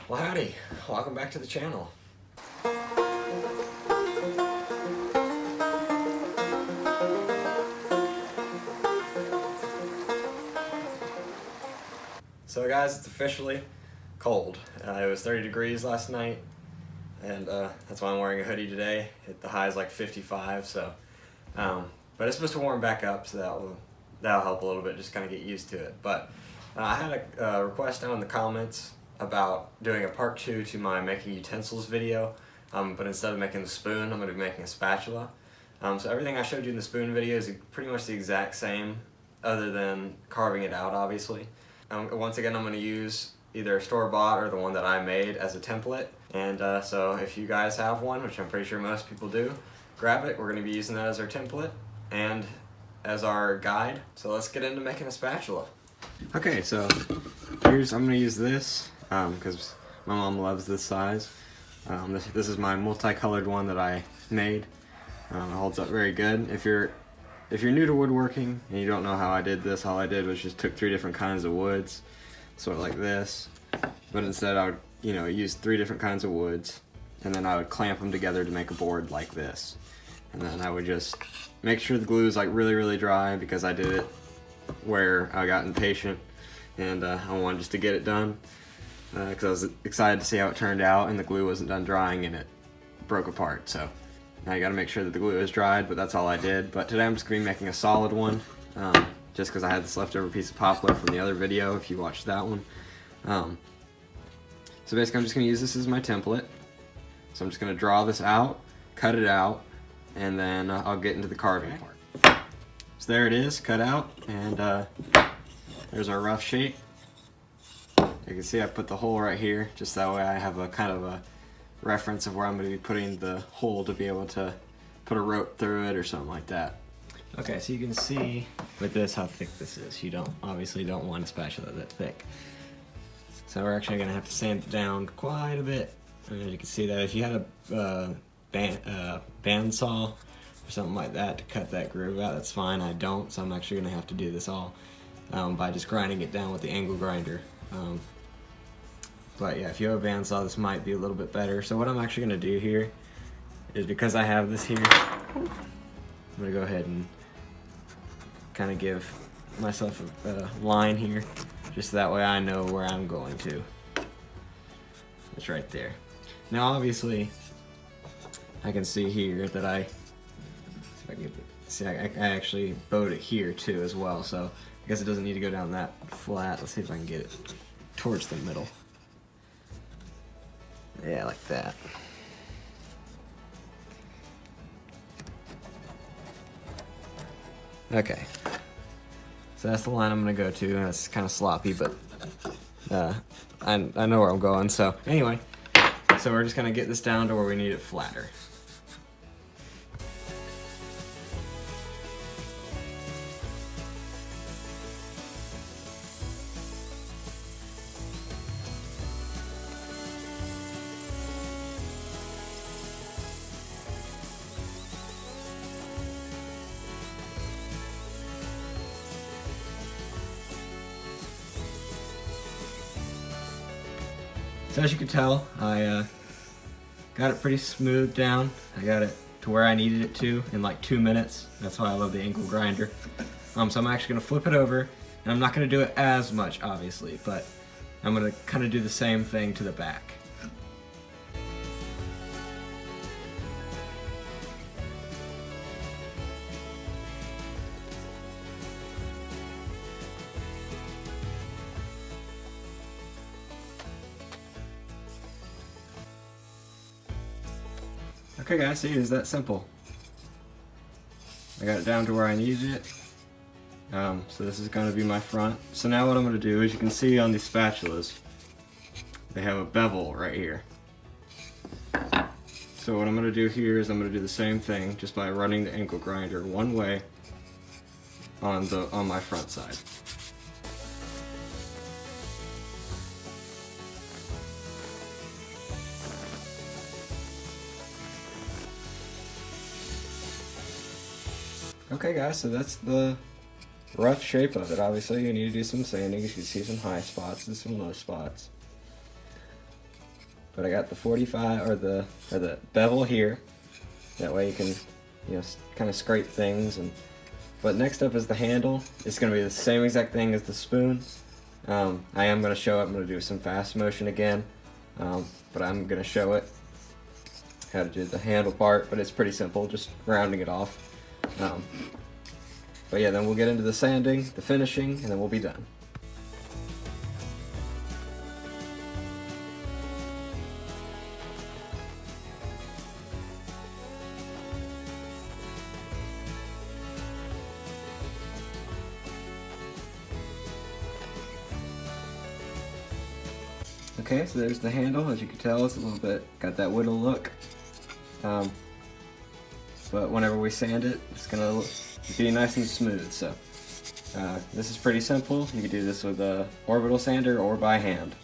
Well, howdy. Welcome back to the channel. So guys, it's officially cold. It was 30 degrees last night, and that's why I'm wearing a hoodie today. The high is like 55, so but it's supposed to warm back up, so that'll help a little bit, just kind of get used to it. But I had a request down in the comments about doing a part 2 to my making utensils video, but instead of making the spoon, I'm going to be making a spatula. So everything I showed you in the spoon video is pretty much the exact same, other than carving it out, obviously. Once again, I'm going to use either a store-bought or the one that I made as a template. And so if you guys have one, which I'm pretty sure most people do, grab it. We're going to be using that as our template and as our guide. So let's get into making a spatula. Okay, so I'm going to use this because my mom loves this size. This is my multicolored one that I made. It holds up very good. If you're new to woodworking and you don't know how I did this, all I did was just took 3 different kinds of woods, sort of like this. But instead I would, use 3 different kinds of woods, and then I would clamp them together to make a board like this. And then I would just make sure the glue is like really, really dry, because I did it where I got impatient and I wanted just to get it done, because I was excited to see how it turned out, and the glue wasn't done drying and it broke apart. So now you gotta make sure that the glue is dried, but that's all I did. But today I'm just gonna be making a solid one, just because I had this leftover piece of poplar from the other video, if you watched that one. So basically I'm just gonna use this as my template. So I'm just gonna draw this out, cut it out, and then I'll get into the carving part. So there it is, cut out, and there's our rough shape. You can see I put the hole right here, just that way I have a kind of a reference of where I'm going to be putting the hole to be able to put a rope through it or something like that. Okay, so you can see with this how thick this is. You obviously don't want a spatula that thick. So we're actually going to have to sand it down quite a bit. And you can see that if you had a bandsaw or something like that to cut that groove out, that's fine. I don't, so I'm actually going to have to do this all by just grinding it down with the angle grinder. But yeah, if you have a bandsaw, this might be a little bit better. So what I'm actually going to do here is, because I have this here, I'm going to go ahead and kind of give myself a line here, just so that way I know where I'm going to. It's right there. Now obviously, I can see here that I actually bowed it here too as well, so I guess it doesn't need to go down that flat. Let's see if I can get it towards the middle. Yeah, like that. Okay. So that's the line I'm gonna go to, and it's kind of sloppy, but I know where I'm going. So anyway, so we're just gonna get this down to where we need it flatter. So as you can tell, I got it pretty smooth down. I got it to where I needed it to in like 2 minutes. That's why I love the angle grinder. So I'm actually gonna flip it over, and I'm not gonna do it as much, obviously, but I'm gonna kind of do the same thing to the back. Okay guys, see, it's that simple. I got it down to where I needed it. So this is going to be my front. So now what I'm going to do is, you can see on these spatulas, they have a bevel right here. So what I'm going to do here is I'm going to do the same thing, just by running the angle grinder one way on my front side. Okay guys, so that's the rough shape of it. Obviously you need to do some sanding. You can see some high spots and some low spots. but I got the 45 or the bevel here. That way you can, kind of scrape things. But next up is the handle. It's going to be the same exact thing as the spoon. I am going to show it. I'm going to do some fast motion again, but I'm going to show it how to do the handle part. But it's pretty simple, just rounding it off. But yeah, then we'll get into the sanding, the finishing, and then we'll be done. Okay, so there's the handle. As you can tell, it's a little bit, got that wooden look. But whenever we sand it, it's gonna be nice and smooth. So this is pretty simple. You can do this with a orbital sander or by hand.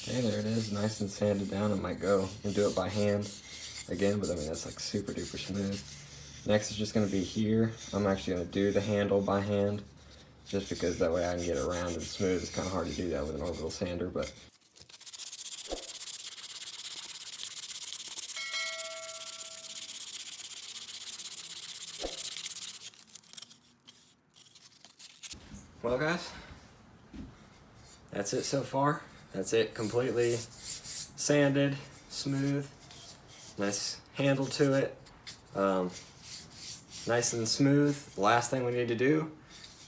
Okay, there it is, nice and sanded down. I might go and do it by hand again, but I mean that's like super duper smooth. Next is just going to be here. I'm actually going to do the handle by hand, just because that way I can get it round and smooth. It's kind of hard to do that with an orbital sander, but well guys, that's it so far. That's it, completely sanded, smooth, nice handle to it, nice and smooth. The last thing we need to do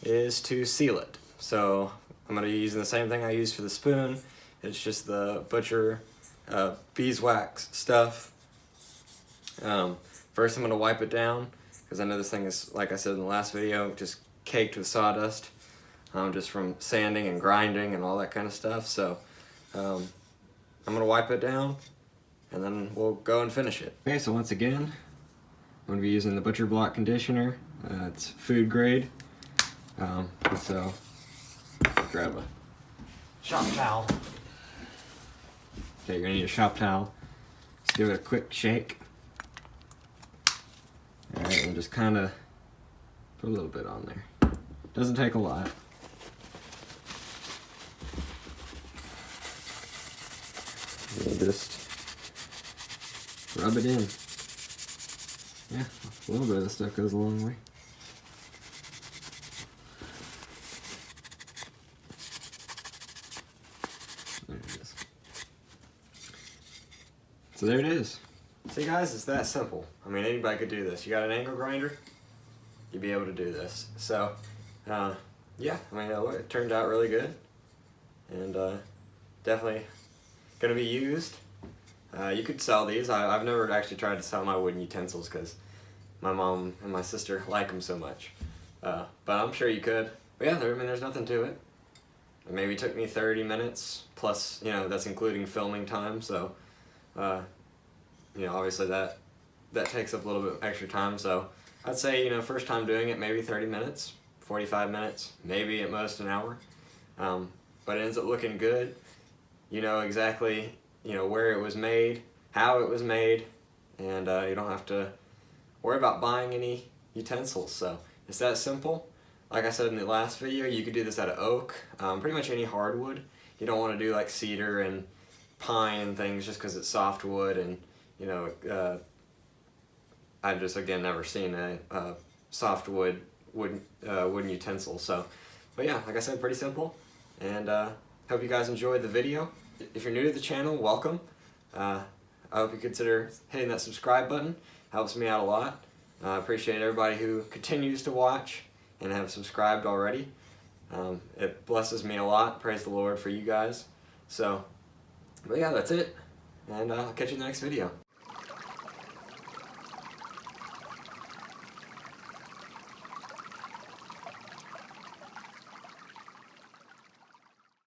is to seal it. So I'm going to be using the same thing I used for the spoon. It's just the butcher beeswax stuff. First I'm going to wipe it down, because I know this thing is, like I said in the last video, just caked with sawdust, just from sanding and grinding and all that kind of stuff. So I'm going to wipe it down, and then we'll go and finish it. Okay, so once again, I'm going to be using the Butcher Block conditioner. It's food grade. So grab a shop towel. Okay, you're going to need a shop towel. Just give it a quick shake. Alright, and just kind of put a little bit on there. Doesn't take a lot. And just rub it in. Yeah, a little bit of the stuff goes a long way. There it is. So there it is. See guys, it's that simple. I mean, anybody could do this. You got an angle grinder, you'd be able to do this. So, yeah, I mean, it turned out really good. And definitely going to be used. You could sell these. I've never actually tried to sell my wooden utensils because my mom and my sister like them so much. But I'm sure you could. But yeah, I mean, there's nothing to it. It maybe took me 30 minutes, plus, that's including filming time. So, obviously that takes up a little bit extra time. So I'd say, first time doing it, maybe 30 minutes, 45 minutes, maybe at most an hour. But it ends up looking good. You know exactly, where it was made, how it was made, and you don't have to worry about buying any utensils. So it's that simple. Like I said in the last video, you could do this out of oak, pretty much any hardwood. You don't want to do like cedar and pine and things just because it's softwood, and I've just again never seen a softwood wooden utensil. So, but yeah, like I said, pretty simple, and hope you guys enjoyed the video. If you're new to the channel, welcome. I hope you consider hitting that subscribe button. Helps me out a lot. I appreciate everybody who continues to watch and have subscribed already. It blesses me a lot. Praise the Lord for you guys. So, but yeah, that's it. And I'll catch you in the next video.